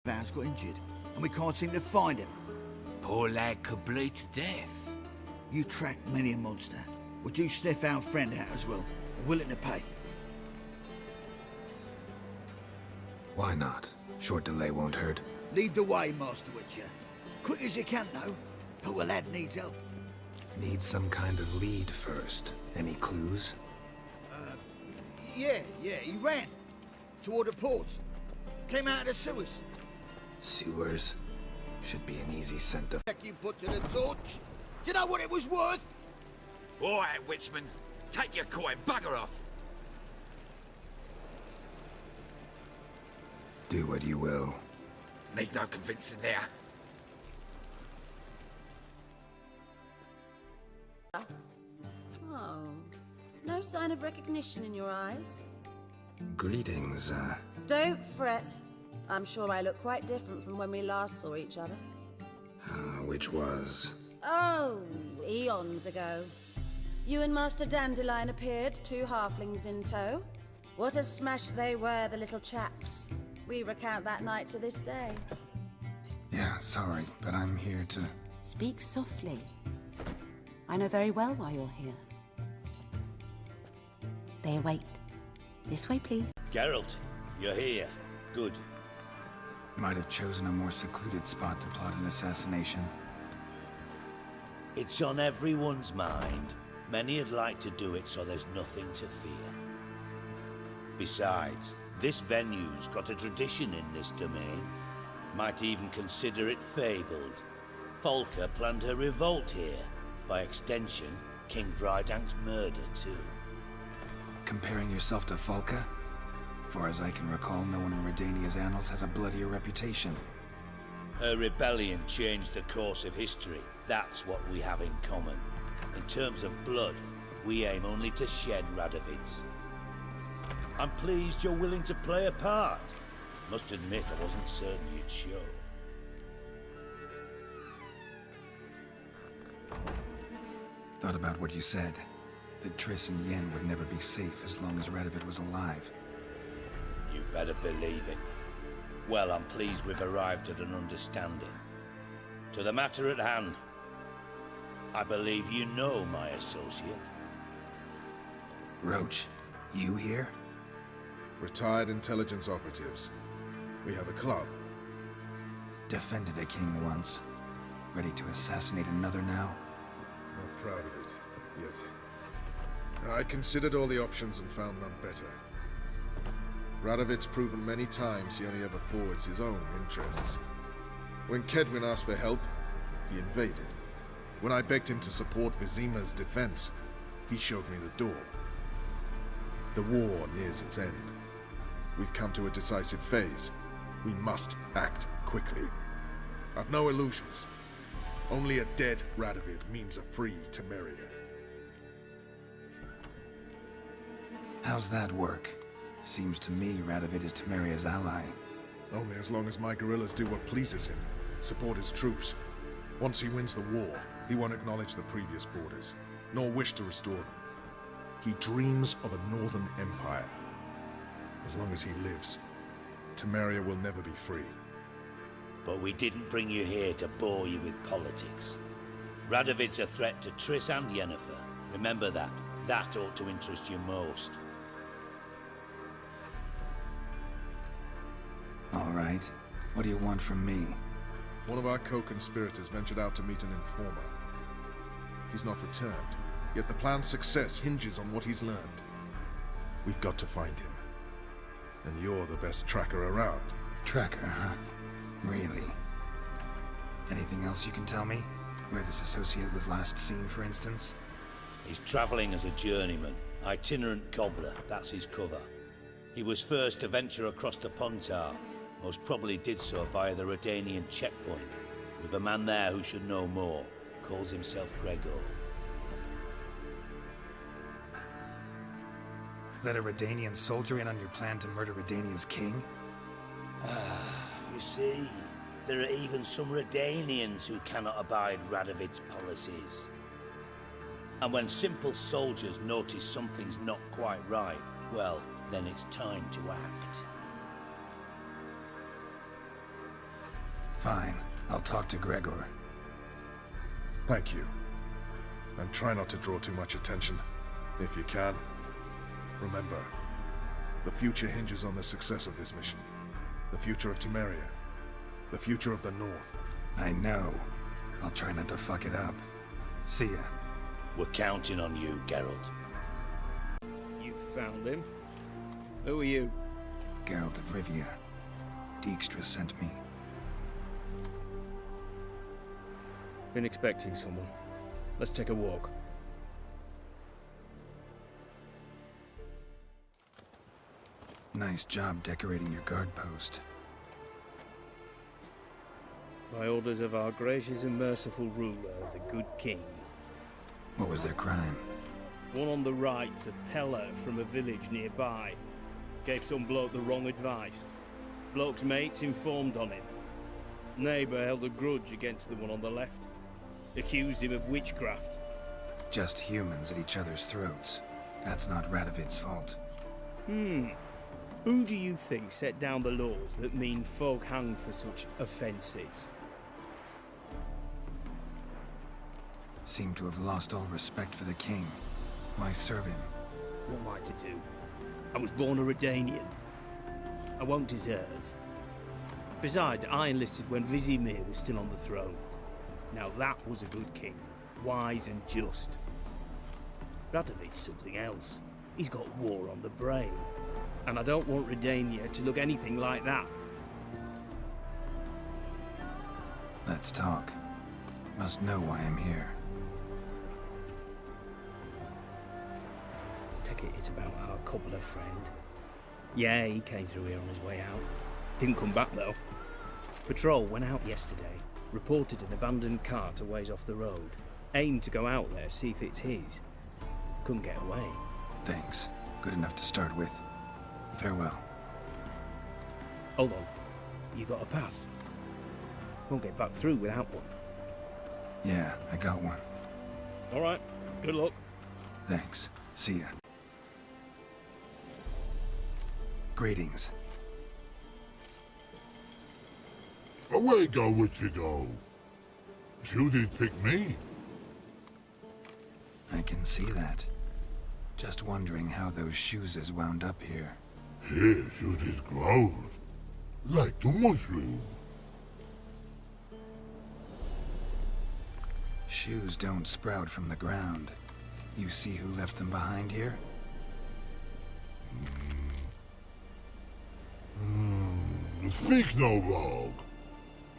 Vans got injured, and we can't seem to find him. Poor lad could bleed to death. You tracked many a monster. Would you sniff our friend out as well? Willing to pay? Why not? Short delay won't hurt. Lead the way, Master Witcher. Quick as you can, though. Poor lad needs help. Need some kind of lead first. Any clues? Yeah, he ran. Toward the port. Came out of the sewers. Sewers? Should be an easy scent to... You put to the torch. Do you know what it was worth? All right, Witchman. Take your coin, bugger off. Do what you will. Need no convincing there. Oh, no sign of recognition in your eyes? Greetings, Don't fret. I'm sure I look quite different from when we last saw each other. which was... Oh, eons ago. You and Master Dandelion appeared, 2 halflings in tow. What a smash they were, the little chaps. We recount that night to this day. Yeah, sorry, but I'm here to... Speak softly. I know very well why you're here. They await. This way, please. Geralt, you're here. Good. Might have chosen a more secluded spot to plot an assassination. It's on everyone's mind. Many would like to do it so there's nothing to fear. Besides, this venue's got a tradition in this domain. Might even consider it fabled. Folka planned her revolt here. By extension, King Vrydank's murder too. Comparing yourself to Folka? Far as I can recall, no one in Redania's annals has a bloodier reputation. Her rebellion changed the course of history. That's what we have in common. In terms of blood, we aim only to shed Radovid's. I'm pleased you're willing to play a part. Must admit, I wasn't certain you'd show. Thought about what you said. That Triss and Yen would never be safe as long as Radovid was alive. You better believe it. Well, I'm pleased we've arrived at an understanding. To the matter at hand, I believe you know my associate. Roach, you here? Retired intelligence operatives. We have a club. Defended a king once. Ready to assassinate another now? Not proud of it, yet. I considered all the options and found none better. Radovid's proven many times he only ever forwards his own interests. When Kedwin asked for help, he invaded. When I begged him to support Vizima's defense, he showed me the door. The war nears its end. We've come to a decisive phase. We must act quickly. I've no illusions. Only a dead Radovid means a free Temeria. How's that work? Seems to me Radovid is Temeria's ally. Only as long as my guerrillas do what pleases him. Support his troops. Once he wins the war, he won't acknowledge the previous borders, nor wish to restore them. He dreams of a northern empire. As long as he lives, Temeria will never be free. But we didn't bring you here to bore you with politics. Radovid's a threat to Triss and Yennefer. Remember that. That ought to interest you most. All right. What do you want from me? One of our co-conspirators ventured out to meet an informer. He's not returned, yet the plan's success hinges on what he's learned. We've got to find him. And you're the best tracker around. Tracker, huh? Really? Anything else you can tell me? Where this associate was last seen, for instance? He's traveling as a journeyman. Itinerant cobbler, that's his cover. He was first to venture across the Pontar. Most probably did so via the Redanian checkpoint. With a man there who should know more. Calls himself Gregor. Let a Redanian soldier in on your plan to murder Redania's king? You see, there are even some Redanians who cannot abide Radovid's policies. And when simple soldiers notice something's not quite right, well, then it's time to act. Fine. I'll talk to Gregor. Thank you. And try not to draw too much attention, if you can. Remember, the future hinges on the success of this mission. The future of Temeria. The future of the North. I know. I'll try not to fuck it up. See ya. We're counting on you, Geralt. You found him? Who are you? Geralt of Rivia. Dijkstra sent me. Been expecting someone. Let's take a walk. Nice job decorating your guard post. By orders of our gracious and merciful ruler, the good king. What was their crime? One on the right's a peller from a village nearby. Gave some bloke the wrong advice. Bloke's mates informed on him. Neighbour held a grudge against the one on the left. Accused him of witchcraft. Just humans at each other's throats. That's not Radovid's fault. Who do you think set down the laws that mean folk hanged for such offences? Seem to have lost all respect for the king. Why serve him? What am I to do? I was born a Redanian. I won't desert. Besides, I enlisted when Vizimir was still on the throne. Now that was a good king, wise and just. Radovid's something else. He's got war on the brain. And I don't want Redania to look anything like that. Let's talk. Must know why I'm here. Take it it's about our cobbler friend. Yeah, he came through here on his way out. Didn't come back though. Patrol went out yesterday. Reported an abandoned cart a ways off the road. Aimed to go out there, see if it's his. Couldn't get away. Thanks. Good enough to start with. Farewell. Hold on. You got a pass? Won't get back through without one. Yeah, I got one. Alright. Good luck. Thanks. See ya. Greetings. Away go, witchy go. You did pick me. I can see that. Just wondering how those shoes has wound up here. Here you did grow. Like the mushroom. Shoes don't sprout from the ground. You see who left them behind here? Speak no log.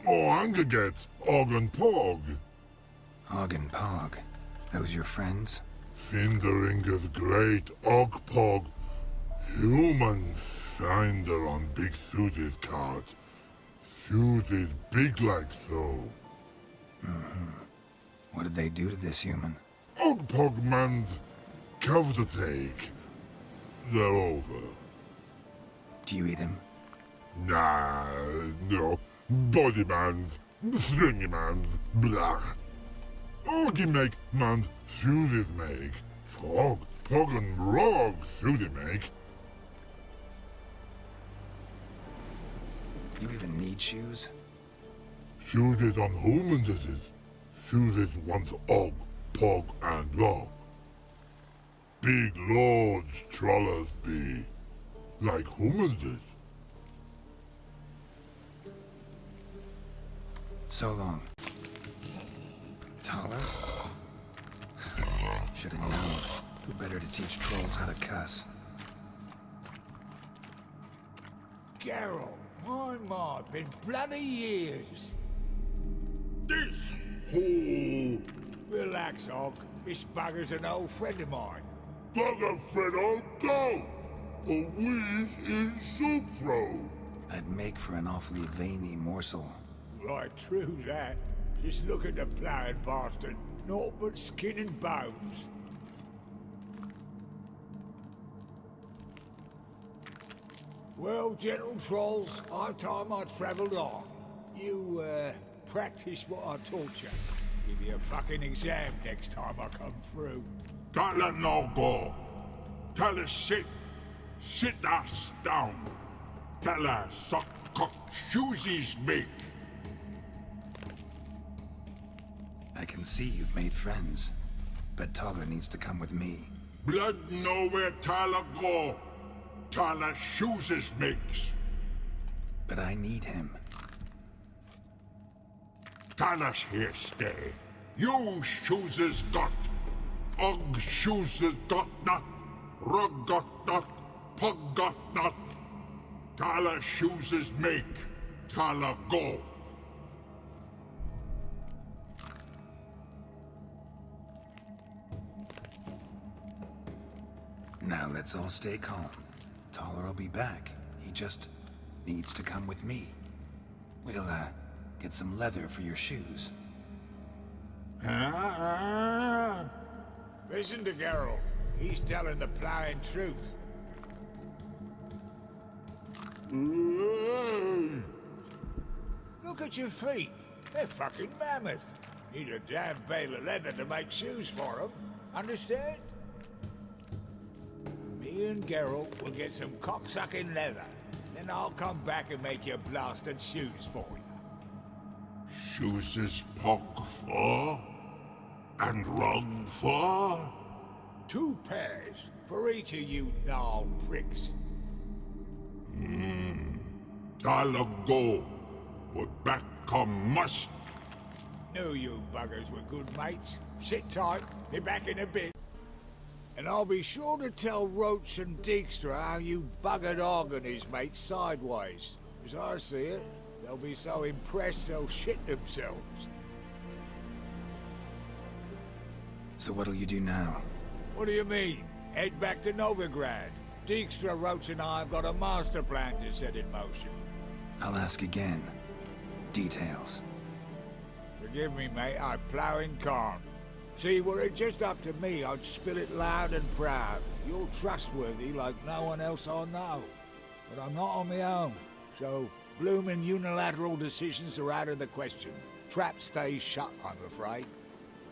Oh, anger gets Og and Pog. Og and Pog. Those your friends? Finderinger's great Og Pog. Human finder on big suited cart. Suited big like so. What did they do to this human? Og Pog man's cover to take. They're over. Do you eat him? Nah, no. Body man's, stringy man's, blah. Orgy make man's suited make. Frog, pog and rog suited make. You even need shoes? Suited on humans it is. Suited once og, pog and rog. Big lords trollers be. Like humans is. So long. Taller? Should have known. Who better to teach trolls how to cuss? Geralt, my mod, been bloody years. This whole Relax, Og. This bugger's an old friend of mine. bugger friend on go. A wheeze in soup throw. That'd make for an awfully veiny morsel. Right, true that. Just look at the ploughing bastard. Naught but skin and bones. Well, gentle trolls, high time I travelled on. You, practice what I taught you. Give you a fucking exam next time I come through. Don't let no go. Tell her sit. Sit ass down. Tell her suck cock shoesies big. can see you've made friends. But Taller needs to come with me. Blood know where Tala go. Tala chooses makes. But I need him. Tala's here stay. You chooses got. Og chooses got not. Rug got not. Pug got not. Tala chooses make. Tala go. Now let's all stay calm. Taller will be back. He just needs to come with me. We'll, get some leather for your shoes. Listen to Geralt. He's telling the plowing truth. Look at your feet. They're fucking mammoth. Need a damn bale of leather to make shoes for them. Understand? Me and Geralt will get some cocksucking leather. Then I'll come back and make your blasted shoes for you. Chooses pock for? And rug for? 2 pairs for each of you gnarled pricks. Tala go. But back come must. Knew you buggers were good mates. Sit tight, be back in a bit. And I'll be sure to tell Roach and Dijkstra how you buggered Hogan and his mates sideways. As I see it, they'll be so impressed they'll shit themselves. So what'll you do now? What do you mean? Head back to Novigrad. Dijkstra, Roach and I have got a master plan to set in motion. I'll ask again. Details. Forgive me, mate, I plough in corn. See, were it just up to me, I'd spill it loud and proud. You're trustworthy like no one else I know. But I'm not on my own, so bloomin' unilateral decisions are out of the question. Trap stays shut, I'm afraid.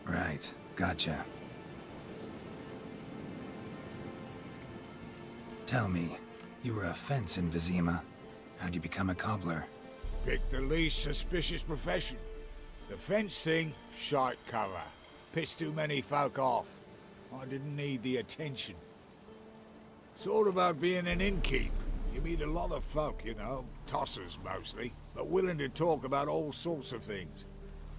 Right, gotcha. Tell me, you were a fence in Vizima. How'd you become a cobbler? Pick the least suspicious profession. The fence thing, shite cover. Pissed too many folk off. I didn't need the attention. It's all about being an innkeep. You meet a lot of folk, you know, tossers mostly, but willing to talk about all sorts of things.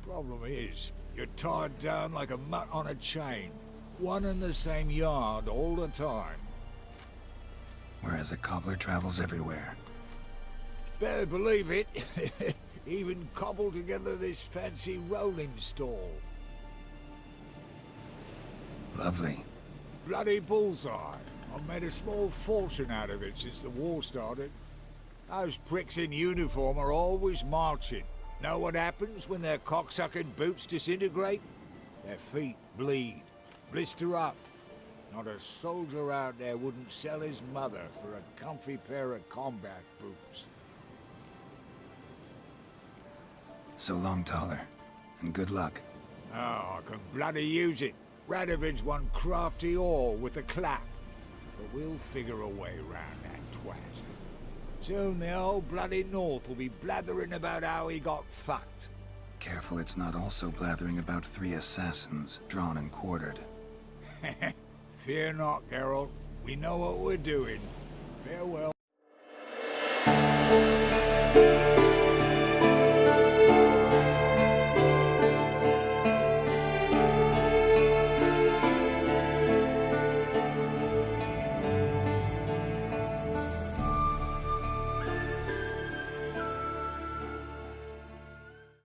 Problem is, you're tied down like a mutt on a chain. One and the same yard all the time. Whereas a cobbler travels everywhere. Better believe it. Even cobbled together this fancy rolling stall. Lovely. Bloody bullseye. I've made a small fortune out of it since the war started. Those pricks in uniform are always marching. Know what happens when their cocksucking boots disintegrate? Their feet bleed, blister up. Not a soldier out there wouldn't sell his mother for a comfy pair of combat boots. So long, Taller. And good luck. Oh, I can bloody use it. Radovid's one crafty all with a clap. But we'll figure a way round that twat. Soon the old bloody North will be blathering about how he got fucked. Careful it's not also blathering about 3 assassins, drawn and quartered. Fear not, Geralt. We know what we're doing. Farewell.